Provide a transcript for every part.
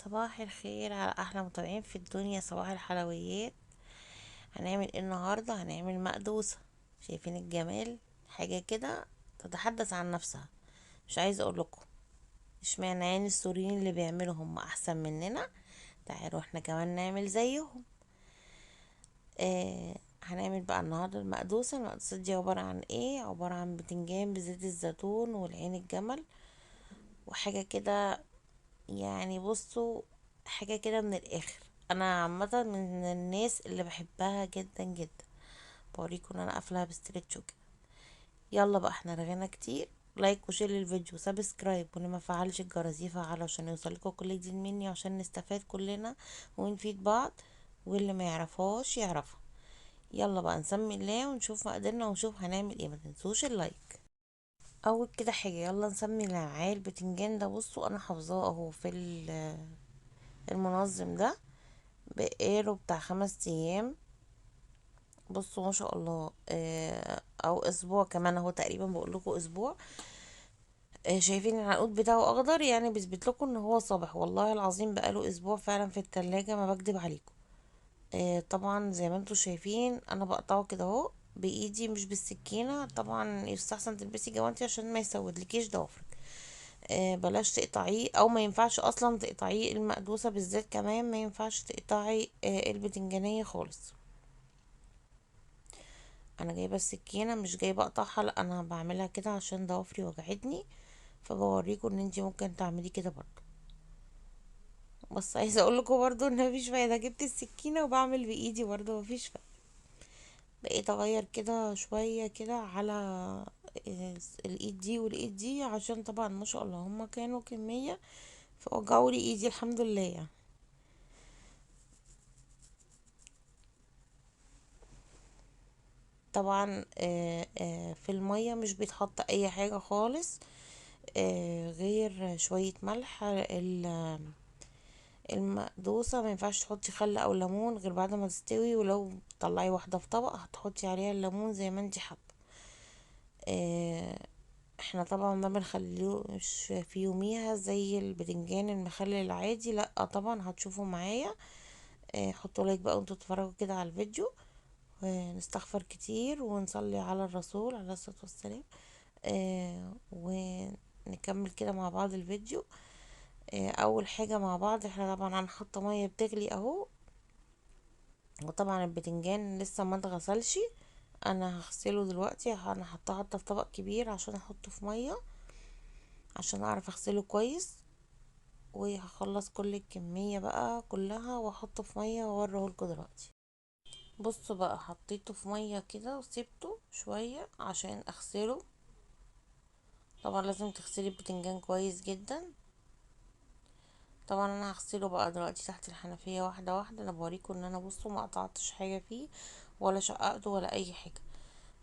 صباح الخير على احلى متابعين في الدنيا، صباح الحلويات. هنعمل ايه النهارده؟ هنعمل مقدوسه. شايفين الجمال؟ حاجه كده تتحدث عن نفسها. مش عايزه اقول لكم اشمعنى يعني السوريين اللي بيعملوا هم احسن مننا. تعالوا احنا كمان نعمل زيهم. هنعمل بقى النهارده المقدوسه دي عباره عن ايه؟ عباره عن بتنجان بزيت الزيتون والعين الجمل وحاجه كده. يعني بصوا، حاجة كده من الآخر. أنا عامة من الناس اللي بحبها جدا جدا. بوريكم ان انا قافلها بستريتش وكده. يلا بقى، احنا رغينا كتير. لايك وشير للفيديو، سبسكرايب، واللي ما فعلش الجرس يفعله عشان يوصلكوا كل جديد مني، عشان نستفاد كلنا ونفيد بعض، واللي ما يعرفهاش يعرفها. يلا بقى نسمي الله ونشوف مقاديرنا ونشوف هنعمل ايه. ما تنسوش اللايك. اول كده حاجه، يلا نسمي الله. معايا البتنجان ده، بصوا انا حافظاه اهو في المنظم ده. بقاله بتاع 5 ايام. بصوا ما شاء الله، او اسبوع كمان اهو، تقريبا بقول لكم اسبوع. شايفين العنقود بتاعه اخضر، يعني بيثبت لكم ان هو صابح. والله العظيم بقاله اسبوع فعلا في التلاجة، ما بكدب عليكم. طبعا زي ما انتم شايفين انا بقطعه كده اهو بايدي مش بالسكينه. طبعا يستحسن تلبسي جوانتي عشان ما يسودلكيش ضوافرك. بلاش تقطعيه، او ما ينفعش اصلا تقطعيه. المقدوسه بالذات كمان ما ينفعش تقطعي البتنجانيه خالص. انا جايبه السكينه، مش جايبه اقطعها، لا انا بعملها كده عشان ضوافري وجعتني. فبوريكم ان انتي ممكن تعملي كده برضو. بس عايزه اقول لكم برضو ان مفيش فايده، جبت السكينه وبعمل بايدي برضو مفيش فايده. بقيت اغير كده شويه كده على الايد دي والايد دي، عشان طبعا ما شاء الله هما كانوا كميه، فوجعوا لي ايدي الحمد لله يعني. طبعا في الميه مش بيتحط اي حاجه خالص، غير شويه ملح. المقدوسة ما ينفعش تحطي خل او ليمون غير بعد ما تستوي، ولو تطلعي واحدة في طبق هتحطي عليها الليمون زي ما انتي حابة. اه احنا طبعا ما بنخليهوش في يوميها زي البتنجان المخلل العادي، لا طبعا هتشوفوا معايا. حطوا لايك بقى وانتوا تتفرجوا كده على الفيديو، ونستغفر كتير ونصلي على الرسول عليه الصلاة والسلام. ونكمل كده مع بعض الفيديو. اول حاجة مع بعض، احنا طبعا هنحط مية بتغلي اهو. وطبعا البتنجان لسه ما اتغسلش، انا هغسله دلوقتي. انا حاطه في طبق كبير عشان احطه في ميه عشان اعرف اغسله كويس. وهخلص كل الكميه بقى كلها واحطه في ميه واوريهولكوا دلوقتي. بصوا بقى، حطيته في ميه كده وسيبته شويه عشان اغسله. طبعا لازم تغسلي البتنجان كويس جدا. طبعا انا هغسله بقى دلوقتي تحت الحنفيه واحده واحده. انا بوريكم ان انا بصوا ما قطعتش حاجه فيه ولا شققته ولا اي حاجه.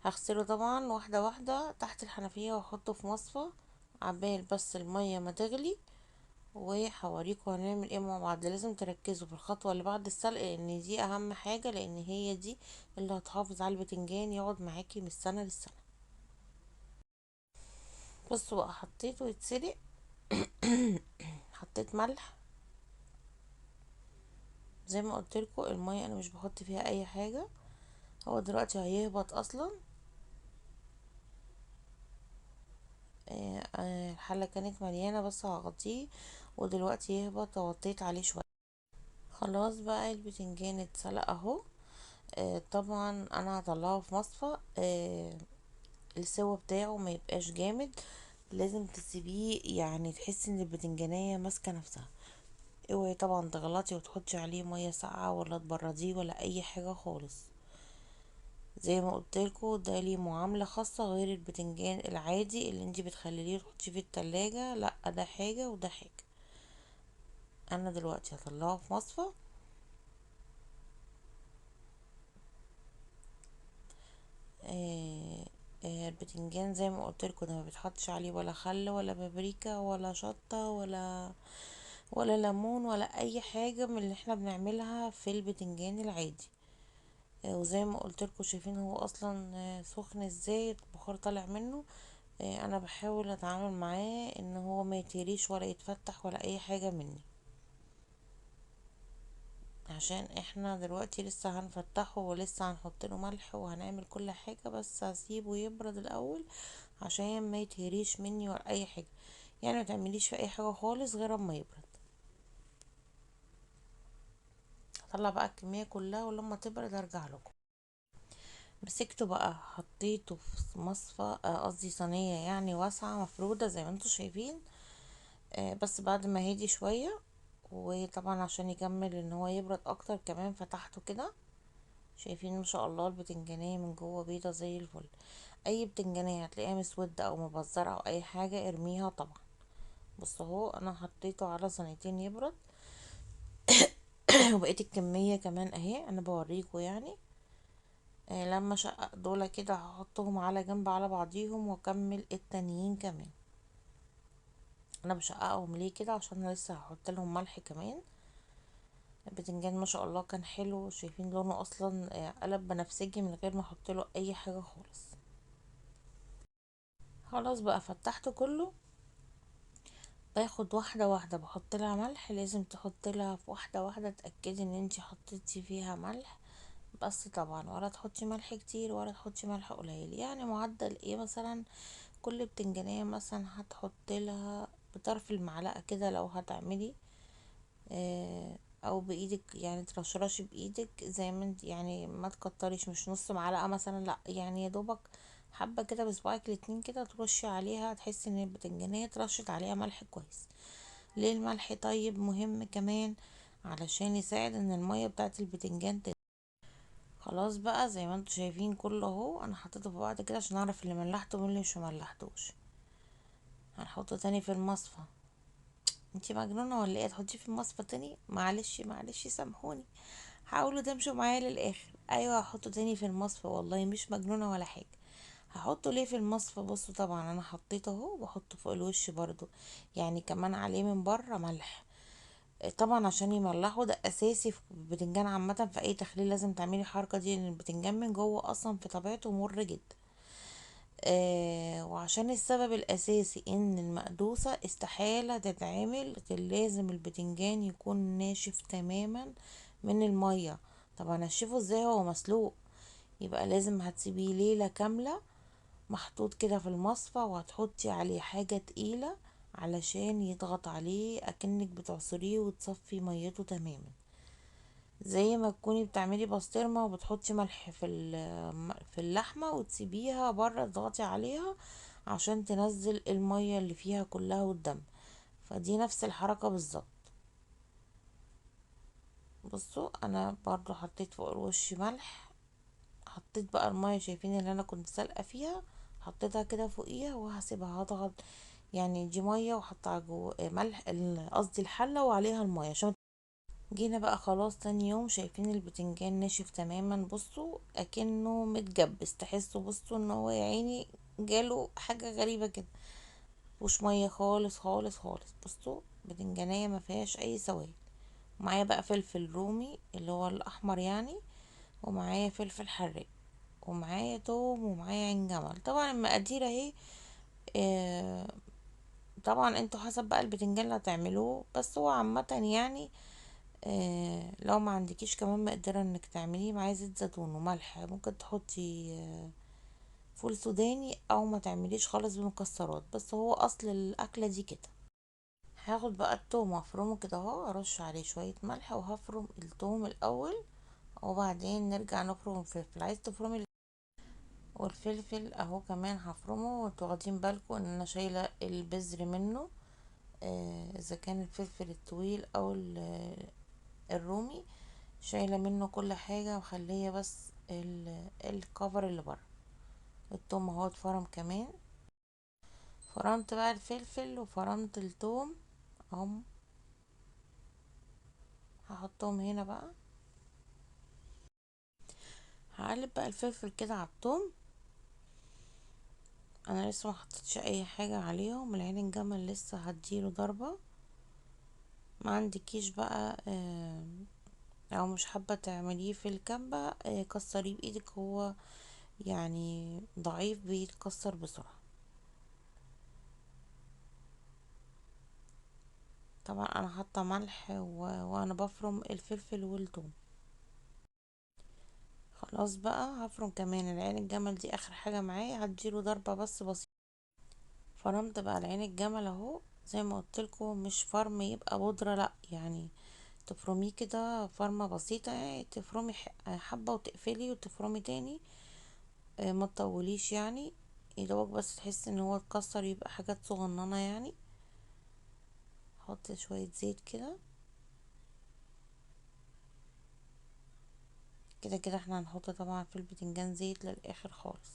هغسله طبعا واحدة واحدة تحت الحنفية واحطه في مصفى عبال بس المية ما تغلي. وهوريكم هنعمل ايه مع بعض. لازم تركزوا في الخطوة اللي بعد السلق، لان دي اهم حاجة، لان هي دي اللي هتحافظ على البتنجان يقعد معاكي من السنة للسنة. بصوا بقى، حطيته يتسلق. حطيت ملح زي ما قلتلكوا. المية انا مش بحط فيها اي حاجة، هو دلوقتي هيهبط اصلا. الحلة كانت مليانة بس هغطيه، ودلوقتي يهبط. وغطيت عليه شوية. خلاص بقى البتنجان اتسلق اهو. طبعا انا هطلعه في مصفى. السوا بتاعه ما يبقاش جامد، لازم تسيبيه يعني تحسي ان البتنجانية ماسكة نفسها. اوعي طبعا تغلطي وتحطي عليه مية ساقعة ولا تبرديه ولا اي حاجة خالص. زي ما قلتلكوا ده ليه معاملة خاصة غير البتنجان العادي اللي انتي بتخليه تحطيه في التلاجة، لا ده حاجة وده حاجة. انا دلوقتي هطلعه في مصفى. آه البتنجان زي ما قلت لكم ده ما بيتحطش عليه ولا خل ولا بابريكا ولا شطة ولا ليمون ولا اي حاجة من اللي احنا بنعملها في البتنجان العادي. وزي ما قلت لكم شايفين هو اصلا سخن ازاي، البخار طالع منه. انا بحاول اتعامل معاه ان هو ما يتهريش ولا يتفتح ولا اي حاجة مني. عشان احنا دلوقتي لسه هنفتحه ولسه هنحط له ملح وهنعمل كل حاجة، بس هسيبه يبرد الاول عشان ما يتهريش مني ولا اي حاجة. يعني ما تعمليش في اي حاجة خالص غير اما يبرد. هطلع بقى الكمية كلها ولما تبرد ارجع لكم. مسكته بقى حطيته في مصفى، قصدي صينية يعني واسعة مفرودة زي ما انتوا شايفين. بس بعد ما هدي شوية، وطبعا عشان يكمل ان هو يبرد اكتر كمان فتحته كده. شايفين ما شاء الله البتنجانية من جوه بيضة زي الفل. اي بتنجانية هتلاقيها مسودة او مبزرة او اي حاجة ارميها طبعا. بص اهو انا حطيته على صينيتين يبرد. وبقيت الكمية كمان اهي انا بوريكم يعني. لما شقق دول كده هحطهم على جنب على بعضيهم واكمل التانيين كمان. انا بشققهم ليه كده عشان انا لسه هحط لهم ملح كمان. البتنجان ما شاء الله كان حلو، شايفين لونه اصلا قلب بنفسجي من غير ما احط له اي حاجه خالص. خلاص بقى فتحته كله. باخد واحده واحده بحط لها ملح، لازم تحط لها في واحده واحده تاكدي ان انتي حطيتي فيها ملح. بس طبعا ولا تحطي ملح كتير ولا تحطي ملح قليل، يعني معدل ايه مثلا. كل بتنجانية مثلا هتحط لها بطرف المعلقة كده لو هتعملي، او بايدك يعني ترشرشي بايدك زي ما انت يعني، ما تكتريش مش نص معلقة مثلا لا، يعني يا دوبك حبة كده بصباعك الاتنين كده ترشي عليها، تحسي ان البتنجانية ترشت عليها ملح كويس. ليه الملح طيب مهم كمان؟ علشان يساعد ان المية بتاعت البتنجان خلاص بقى زي ما انتوا شايفين كله اهو انا حطيته في بعض كده عشان اعرف اللي ملحته من اللي مش ملحتوش. هنحطه تاني في المصفى. انتي مجنونة ولا ايه؟ تحطيه في المصفى تاني؟ معلش معلش سامحوني. حاولوا تمشوا معايا للاخر. ايوه هحطه تاني في المصفى، والله مش مجنونة ولا حاجة. هحطه ليه في المصفى؟ بصوا طبعا انا حطيته اهو بحطه فوق الوش برضو، يعني كمان عليه من بره ملح. طبعا عشان يملحوا ده اساسي في البتنجان عامة، في اي تخليل لازم تعملي الحركة دي لان البتنجان من جوه اصلا في طبيعته مر جدا. وعشان السبب الأساسي إن المقدوسة استحالة تتعمل غير لازم البتنجان يكون ناشف تماما من المية. طب هنشفه ازاي هو مسلوق؟ يبقى لازم هتسيبيه ليلة كاملة محطوط كده في المصفى، وهتحطي عليه حاجة تقيلة علشان يضغط عليه أكنك بتعصريه وتصفي ميته تماما. زي ما تكوني بتعملي بسطرمة وبتحطي ملح في اللحمة وتسيبيها بره تضغطي عليها عشان تنزل المية اللي فيها كلها والدم. فدي نفس الحركة بالظبط. بصوا انا برضو حطيت فوق الوش ملح. حطيت بقى المية شايفين اللي انا كنت سالقة فيها، حطيتها كده فوقيها وهسيبها هضغط. يعني دي مية وحطها جوه ملح قصدي الحلة وعليها المية عشان. جينا بقى خلاص تاني يوم شايفين البتنجان ناشف تماما، بصوا اكنه متجبس، تحسوا بصوا ان هو يا عيني جاله حاجة غريبة كده. مش مية خالص خالص خالص. بصوا بتنجانية ما فيهاش اي سوائل. معايا بقى فلفل رومي اللي هو الاحمر يعني، ومعايا فلفل حراق، ومعايا توم، ومعايا عين جمل. طبعا المقادير اهي. آه طبعا انتوا حسب بقى البتنجان اللي هتعملوه، بس هو عامة يعني. لو ما عندكيش كمان مقدرة انك تعمليه معاه زيت زيتون وملح، ممكن تحطي فول سوداني او ما تعمليش خالص بمكسرات، بس هو اصل الاكلة دي كده. هاخد بقى التوم وافرمه كده اهو، ارش عليه شوية ملح وهفرم التوم الاول وبعدين نرجع نفرم الفلفل. عايز تفرمي والفلفل اهو كمان هفرمه، وانتوا واخدين بالكم ان انا شايلة البذر منه. اذا كان الفلفل الطويل او الرومي، شايله منه كل حاجه وخليه بس الكفر اللي بره. التوم اهو اتفرم كمان. فرمت بقى الفلفل وفرمت التوم اهم. هحطهم هنا بقى. هقلب بقى الفلفل كده على التوم. انا لسه ما حطيتش اي حاجه عليهم، العين الجمل لسه هديله ضربه. ما عندكيش بقى او مش حابه تعمليه في الكبه، كسريه بايدك، هو يعني ضعيف بيتكسر بسرعه. طبعا انا حاطه ملح وانا بفرم الفلفل والثوم. خلاص بقى هفرم كمان العين الجمل دي، اخر حاجه معايا هديله ضربه بس بسيطه. فرمت بقى العين الجمل اهو، زي ما قلت لكم مش فرم يبقى بودره، لا يعني تفرميه كده فرمه بسيطه، يعني تفرمي حبه وتقفلي وتفرمي تاني. ما تطوليش يعني، يدوبك بس تحس ان هو اتكسر، يبقى حاجات صغننه يعني. حط شويه زيت كده. كده كده احنا هنحط طبعا في البتنجان زيت للاخر خالص.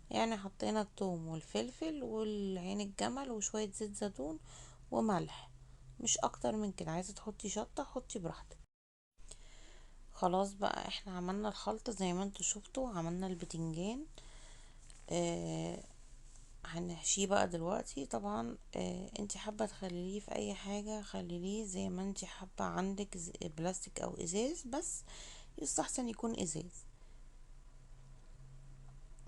يعني حطينا الثوم والفلفل والعين الجمل وشوية زيت زيتون وملح، مش اكتر من كده. عايزة تحطي شطة حطي براحتك. خلاص بقى احنا عملنا الخلطة زي ما انتوا شفتوا، عملنا البتنجان. آه هنحشيه بقى دلوقتي. طبعا انتي حابة تخليه في اي حاجة خليه زي ما انتي حابة، عندك بلاستيك او ازاز، بس يستحسن يكون ازاز.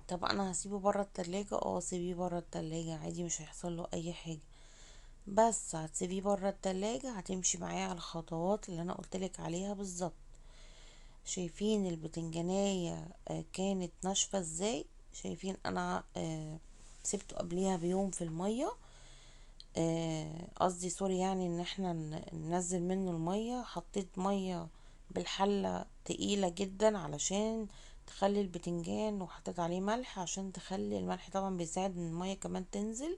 طب انا هسيبه برا التلاجة، سيبيه برا التلاجة عادي، مش هيحصل له اي حاجة. بس هتسيبيه برا التلاجة، هتمشي معايا على الخطوات اللي انا قلتلك عليها بالظبط. شايفين البتنجانية كانت ناشفة ازاي؟ شايفين انا سبته قبليها بيوم في المية. قصدي سوري، يعني ان احنا ننزل منه المية. حطيت مية بالحلة تقيلة جدا علشان تخلي البتنجان، وحطيت عليه ملح عشان تخلي الملح طبعا بيساعد ان المية كمان تنزل،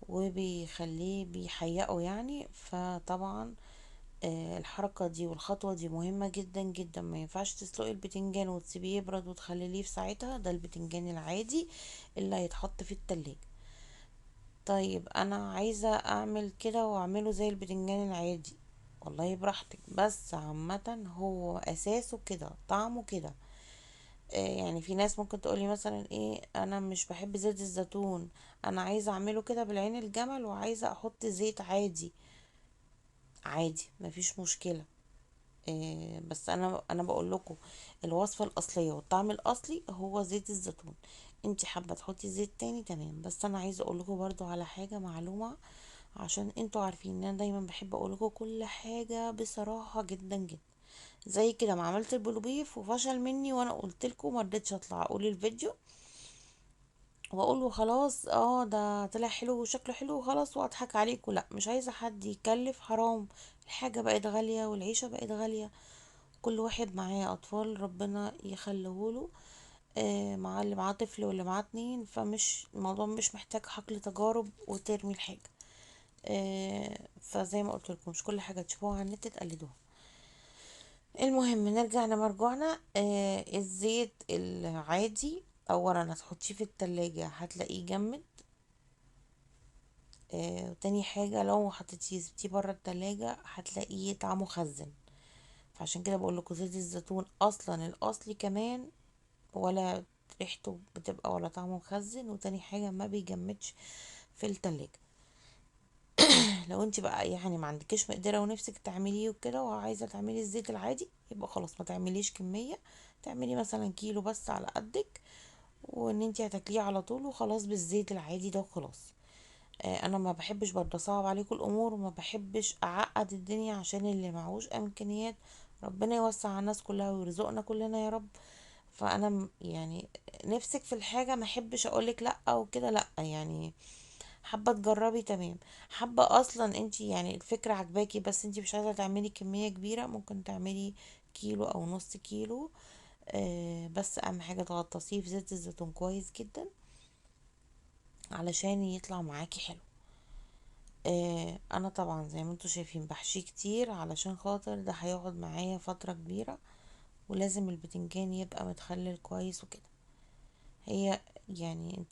وبيخليه بيحيقه يعني. فطبعا الحركة دي والخطوة دي مهمة جدا جدا. ما ينفعش تسلقي البتنجان وتسيبيه يبرد وتخليه في ساعتها، ده البتنجان العادي اللي هيتحط في التلاجة. طيب انا عايزة اعمل كده واعمله زي البتنجان العادي، والله براحتك، بس عامة هو اساسه كده، طعمه كده. يعني في ناس ممكن تقولي مثلا ايه، انا مش بحب زيت الزيتون، انا عايزة اعمله كده بالعين الجمل وعايزة احط زيت عادي. عادي مفيش مشكلة. بس انا بقول لكم الوصفة الاصلية والطعم الاصلي هو زيت الزيتون. انتي حابة تحطي زيت تاني تمام، بس انا عايزة اقول لكم برضو على حاجة معلومة، عشان انتوا عارفين ان انا دايما بحب اقول لكم كل حاجة بصراحة جدا جدا. زي كده ما عملت البلوبيف وفشل مني، وانا قلت لكم ما رضيتش اطلع اقول الفيديو واقول له خلاص ده طلع حلو وشكله حلو وخلاص واضحك عليكم. لا، مش عايزه حد يكلف، حرام. الحاجه بقت غاليه والعيشه بقت غاليه. كل واحد معاه اطفال ربنا يخليهوله، مع اللي معاه طفل واللي معاه اتنين، فمش الموضوع مش محتاج حقل تجارب وترمي الحاجه. فزي ما قلت لكم مش كل حاجه تشوفوها على النت تقلدوها. المهم نرجع لمرجوعنا. الزيت العادي اولا هتحطيه في التلاجة هتلاقيه جمد. وتاني حاجة لو حطيتيه سبتيه برا التلاجة هتلاقيه طعمه خزن. فعشان كده بقول لكم زيت الزيتون اصلا الاصلي كمان، ولا ريحته بتبقى ولا طعمه مخزن، وتاني حاجة ما بيجمدش في التلاجة. لو انت بقى يعني ما عندكش مقدرة ونفسك تعمليه وكده وعايزة تعملي الزيت العادي، يبقى خلاص ما تعمليش كمية، تعملي مثلا كيلو بس على قدك، وان انت هتاكليه على طول وخلاص بالزيت العادي ده وخلاص. انا ما بحبش برضه اصعب عليكم الامور، وما بحبش اعقد الدنيا عشان اللي معهوش امكانيات. ربنا يوسع على الناس كلها ويرزقنا كلنا يا رب. فانا يعني نفسك في الحاجه ما احبش اقولك لا او كده، لا يعني حابه تجربي تمام. حابه اصلا انت يعني الفكره عجباكي بس انت مش عايزه تعملي كميه كبيره، ممكن تعملي كيلو او نص كيلو. بس اهم حاجه تغطسيه في زيت الزيتون كويس جدا علشان يطلع معاكي حلو. انا طبعا زي ما انتوا شايفين بحشيه كتير علشان خاطر ده هيقعد معايا فتره كبيره، ولازم البتنجان يبقى متخلل كويس وكده. هي يعني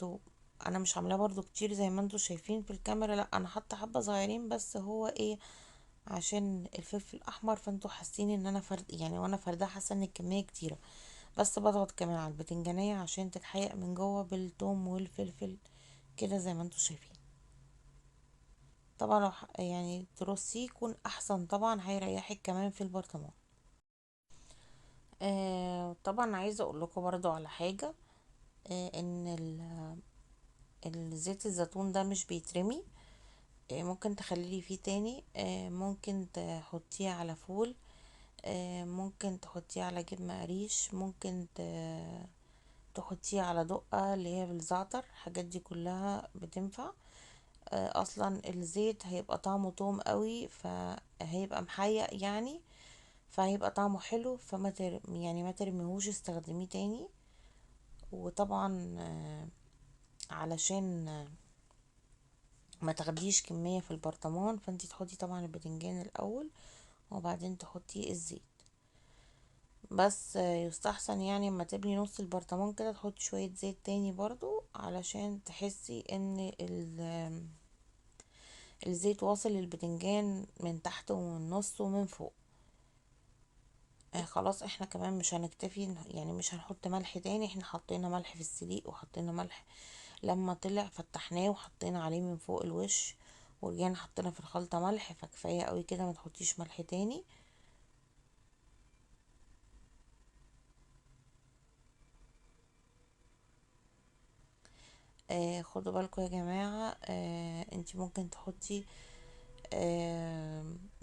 انا مش عاملاه برضو كتير زي ما انتوا شايفين في الكاميرا، لا انا حاطه حبه صغيرين، بس هو ايه، عشان الفلفل الاحمر، فانتوا حاسين ان انا فرد يعني، وانا فردة حاسه ان الكميه كتيره. بس بضغط كمان على البتنجانيه عشان تتحيق من جوه بالثوم والفلفل كده زي ما انتوا شايفين. طبعا لو يعني ترصيه يكون احسن، طبعا هيريحك كمان في البرطمان. طبعا عايزه اقول لكم برضو على حاجه. ان الزيت الزيتون ده مش بيترمي. ممكن تخليه فيه تاني، ممكن تحطيه على فول، ممكن تحطيه على جبنة قريش، ممكن تحطيه على دقة اللي هي بالزعتر. الحاجات دي كلها بتنفع. اصلا الزيت هيبقى طعمه توم قوي، فهيبقى محيق يعني، فهيبقى طعمه حلو. يعني ما ترميهوش، استخدميه تاني. وطبعا علشان ما تاخديش كمية في البرطمان، فانتي تحطي طبعا البتنجان الاول وبعدين تحطي الزيت. بس يستحسن يعني اما تبني نص البرطمان كده تحطي شوية زيت تاني برضو، علشان تحسي ان الزيت واصل للبتنجان من تحت ومن النص ومن فوق. خلاص احنا كمان مش هنكتفي، يعني مش هنحط ملح تاني. احنا حطينا ملح في السليق، وحطينا ملح لما طلع فتحناه وحطينا عليه من فوق الوش، ورجعنا حطينا في الخلطة ملح، فكفاية قوي كده، ما تحطيش ملح تاني. خدوا بالكم يا جماعة، انتي ممكن تحطي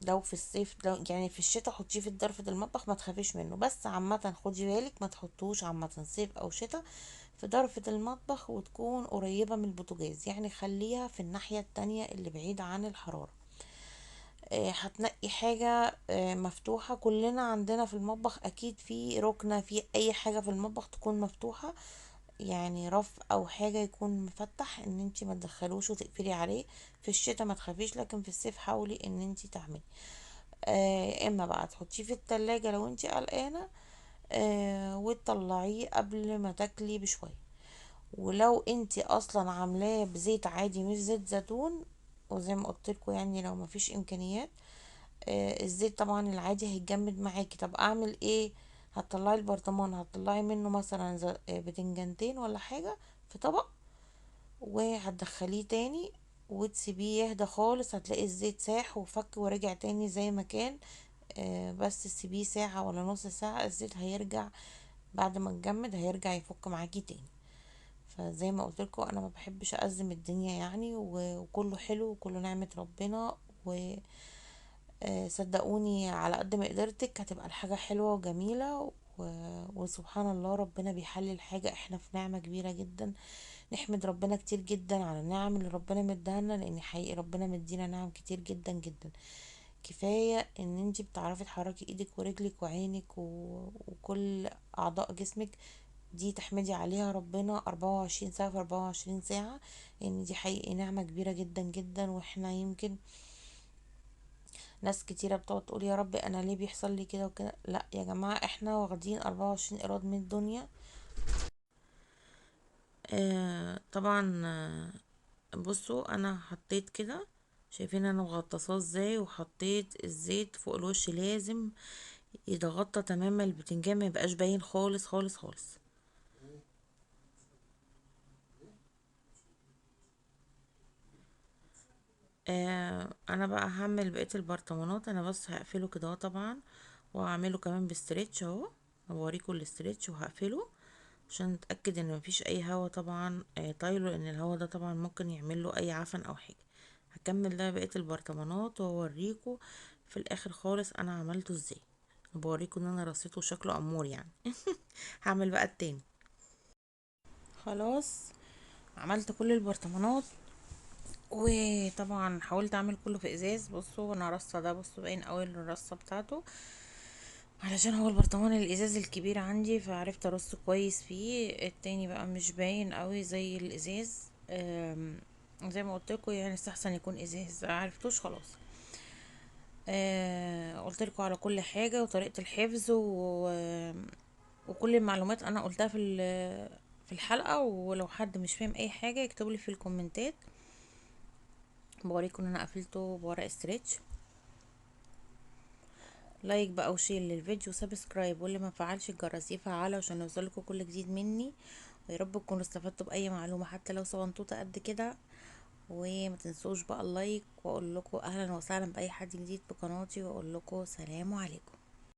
لو في الصيف، لو يعني في الشتاء حطيه في ضرفة المطبخ، ما تخافيش منه. بس عامة خدي بالك ما تحطوش عامة صيف او شتاء في ضرفة المطبخ وتكون قريبة من البوتاجاز، يعني خليها في الناحية التانية اللي بعيدة عن الحرارة. هتنقي حاجة مفتوحة. كلنا عندنا في المطبخ اكيد في ركنة، في اي حاجة في المطبخ تكون مفتوحة، يعني رف او حاجة يكون مفتح ان انتي ما تدخلوش وتقفلي عليه. في الشتاء ما تخافيش، لكن في الصيف حاولي ان انتي تعملي. اما بقى تحطيه في التلاجة لو انتي قلقانة، وتطلعيه قبل ما تاكلي بشوية. ولو انتي اصلا عاملاه بزيت عادي مش زيت زيتون، وزي ما قلتلكوا يعني لو مفيش امكانيات، الزيت طبعا العادي هيتجمد معاكي. طب اعمل ايه؟ هتطلعي البرطمان، هتطلعي منه مثلا بتنجانتين ولا حاجة في طبق، وهتدخليه تاني وتسيبيه يهدى خالص. هتلاقي الزيت ساح وفك ورجع تاني زي ما كان. بس تسيبيه ساعة ولا نص ساعة، الزيت هيرجع بعد ما اتجمد، هيرجع يفك معاكي تاني. فزي ما قلتلكوا انا ما بحبش ازم الدنيا يعني، وكله حلو وكله نعمة ربنا. صدقوني على قد ما قدرتك هتبقى الحاجة حلوة وجميلة. وسبحان الله ربنا بيحلي الحاجة. احنا في نعمة كبيرة جدا، نحمد ربنا كتير جدا على النعم اللي ربنا مديهالنا، لان حقيقي ربنا مدينا نعم كتير جدا جدا. كفاية ان انتي بتعرفي تحركي ايدك ورجلك وعينك وكل اعضاء جسمك، دي تحمدي عليها ربنا 24 ساعة في 24 ساعة. ان دي حقيقي نعمة كبيرة جدا جدا. واحنا يمكن ناس كتيرة بتقعد تقول يا رب انا ليه بيحصل لي كده وكده. لا يا جماعة، احنا واخدين 24 ايراد من الدنيا. طبعا. بصوا انا حطيت كده، شايفين انا مغطساه ازاي، وحطيت الزيت فوق الوش، لازم يتغطى تماما البتنجان، ما يبقاش باين خالص خالص خالص. انا بقى هعمل بقية البرطمانات. انا بس هقفله كده اهو طبعا، وهعمله كمان بستريتش اهو. هوريكم الاستريتش وهقفله عشان نتأكد ان مفيش اي هوا طبعا طايله، لان الهوا ده طبعا ممكن يعمل له اي عفن او حاجة. هكمل ده بقية البرطمانات واوريكم في الاخر خالص انا عملته ازاي. بوريكم ان انا رصيته شكله امور يعني. هعمل بقى التاني. خلاص عملت كل البرطمانات، وطبعا حاولت اعمل كله في ازاز. بصوا انا رصه ده، بصوا باين قوي الرصه بتاعته، علشان هو البرطمان الازاز الكبير عندي، فعرفت ارص كويس فيه. التاني بقى مش باين قوي زي الازاز. زي ما قلت لكم يعني استحسن يكون ازاز. عرفتوش خلاص. قلت لكم على كل حاجه وطريقه الحفظ وكل المعلومات انا قلتها في الحلقه. ولو حد مش فاهم اي حاجه يكتبوا لي في الكومنتات. بوريكم ان انا قفلته بورق استريتش. لايك بقى وشير للفيديو وسبسكرايب، واللي ما فعلش الجرس يفعله عشان يوصلكوا كل جديد مني. ويا رب تكونوا استفدتوا باي معلومه حتى لو صغنطوطه قد كده. وما تنسوش بقى اللايك، واقول لكم اهلا وسهلا باي حد جديد بقناتي، واقول لكم سلام عليكم.